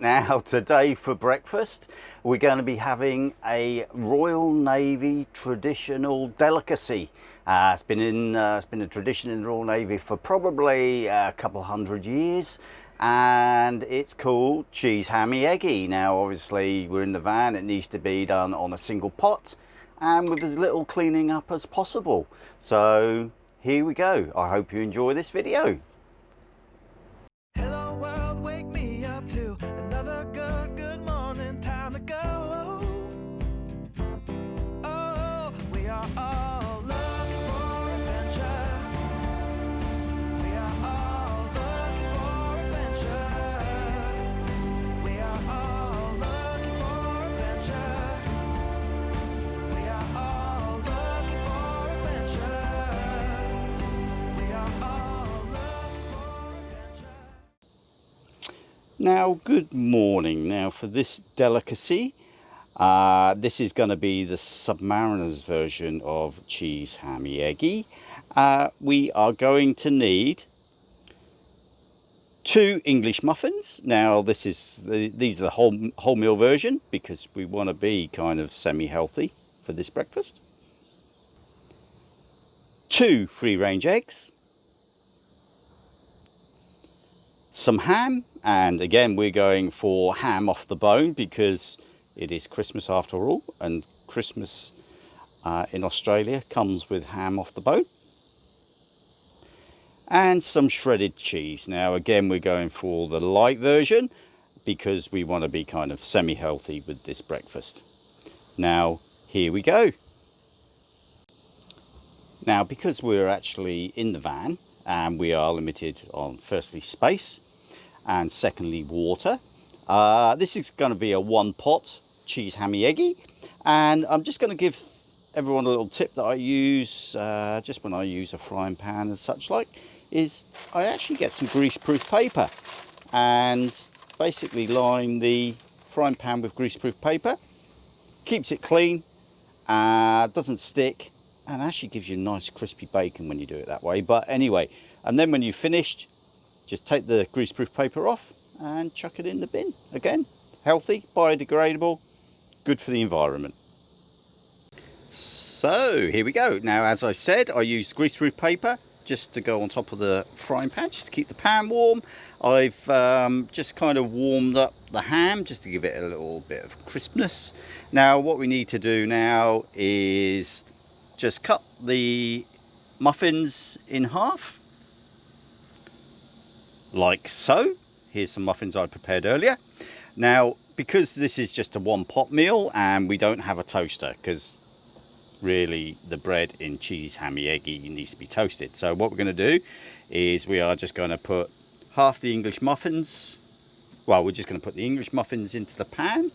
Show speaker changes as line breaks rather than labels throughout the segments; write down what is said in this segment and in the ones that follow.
now today for breakfast we're going to be having a Royal Navy traditional delicacy. It's been a tradition in the Royal Navy for probably a couple hundred years, and it's called Cheesey Hammy Eggie. Now obviously we're in the van, it needs to be done on a single pot and with as little cleaning up as possible. So here we go. I hope you enjoy this video.
Hello world, wake me up to another good morning, time to go. Oh, we are all looking for adventure. We are all looking for adventure. We are all looking for adventure. We are all looking for adventure. We are all looking for adventure.
Now, good morning. Now for this delicacy, this is going to be the Submariner's version of Cheesey Hammy Eggie. We are going to need 2 English muffins. Now these are the wholemeal version because we want to be kind of semi-healthy for this breakfast. 2 free-range eggs. Some ham, and again we're going for ham off the bone because it is Christmas after all, and Christmas in Australia comes with ham off the bone. And some shredded cheese. Now again we're going for the light version because we want to be kind of semi-healthy with this breakfast. Now here we go. Now because we're actually in the van and we are limited on firstly space and secondly water, this is going to be a 1-pot Cheesey Hammy Eggie, and I'm just going to give everyone a little tip that I use just when I use a frying pan and such like, is I actually get some greaseproof paper and basically line the frying pan with greaseproof paper. Keeps it clean, doesn't stick, and actually gives you nice crispy bacon when you do it that way. But anyway, and then when you've finished, just take the greaseproof paper off and chuck it in the bin. Again, healthy, biodegradable, good for the environment. So here we go. Now as I said, I use greaseproof paper just to go on top of the frying pan, just to keep the pan warm. I've just kind of warmed up the ham just to give it a little bit of crispness. Now what we need to do now is just cut the muffins in half, like so. Here's some muffins I prepared earlier. Now because this is just a 1-pot meal and we don't have a toaster, because really the bread in Cheesey Hammy Eggie needs to be toasted, so what we're going to do is we are just going to put half the English muffins, well, we're just going to put the English muffins into the pan.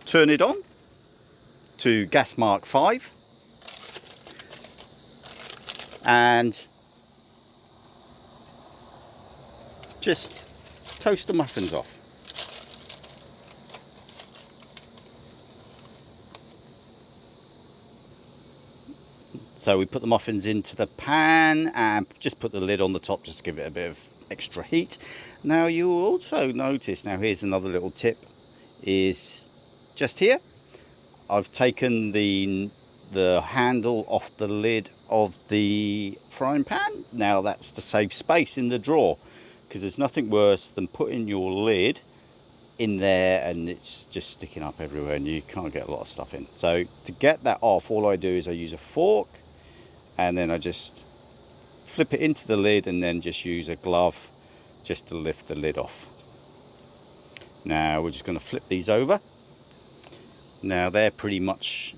Turn it on to gas mark 5 and just toast the muffins off. So we put the muffins into the pan and just put the lid on the top just to give it a bit of extra heat. Now you'll also notice, now here's another little tip, is just here I've taken the handle off the lid of the frying pan. Now that's to save space in the drawer, because there's nothing worse than putting your lid in there and it's just sticking up everywhere and you can't get a lot of stuff in. So to get that off, all I do is I use a fork and then I just flip it into the lid and then just use a glove just to lift the lid off. Now we're just going to flip these over. Now they're pretty much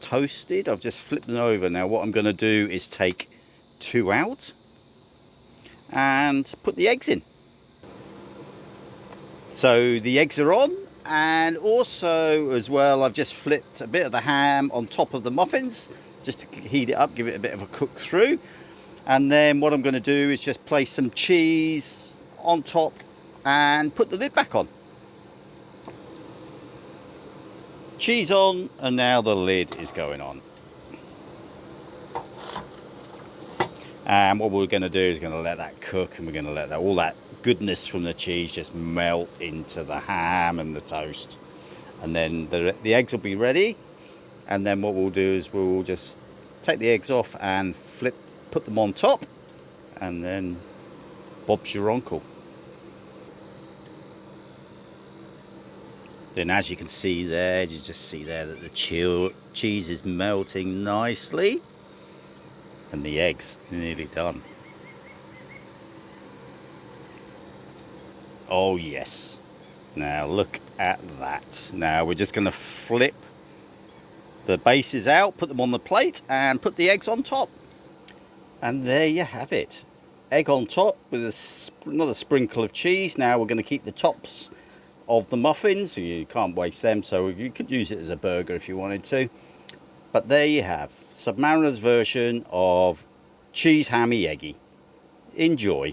toasted. I've just flipped them over. Now what I'm going to do is take 2 out and put the eggs in. So the eggs are on, and also as well I've just flipped a bit of the ham on top of the muffins just to heat it up, give it a bit of a cook through. And then what I'm going to do is just place some cheese on top and put the lid back on. Cheese on, and now the lid is going on. And what we're going to do is going to let that cook, and we're going to let all that goodness from the cheese just melt into the ham and the toast. And then the eggs will be ready. And then what we'll do is we'll just take the eggs off and put them on top, and then Bob's your uncle. Then as you can see there, you just see there that the cheese is melting nicely, and the eggs nearly done. Oh yes, now look at that. Now we're just going to flip the bases out, put them on the plate, and put the eggs on top. And there you have it. Egg on top with another sprinkle of cheese. Now we're going to keep the tops of the muffins. You can't waste them, so you could use it as a burger if you wanted to. But there you have Submariner's version of Cheesey Hammy Eggie. Enjoy.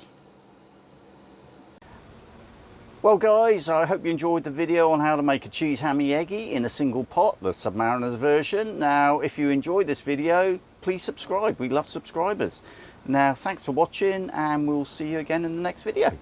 Well guys, I hope you enjoyed the video on how to make a Cheesey Hammy Eggie in a single pot, the Submariner's version. Now if you enjoyed this video, please subscribe. We love subscribers. Now thanks for watching, and we'll see you again in the next video.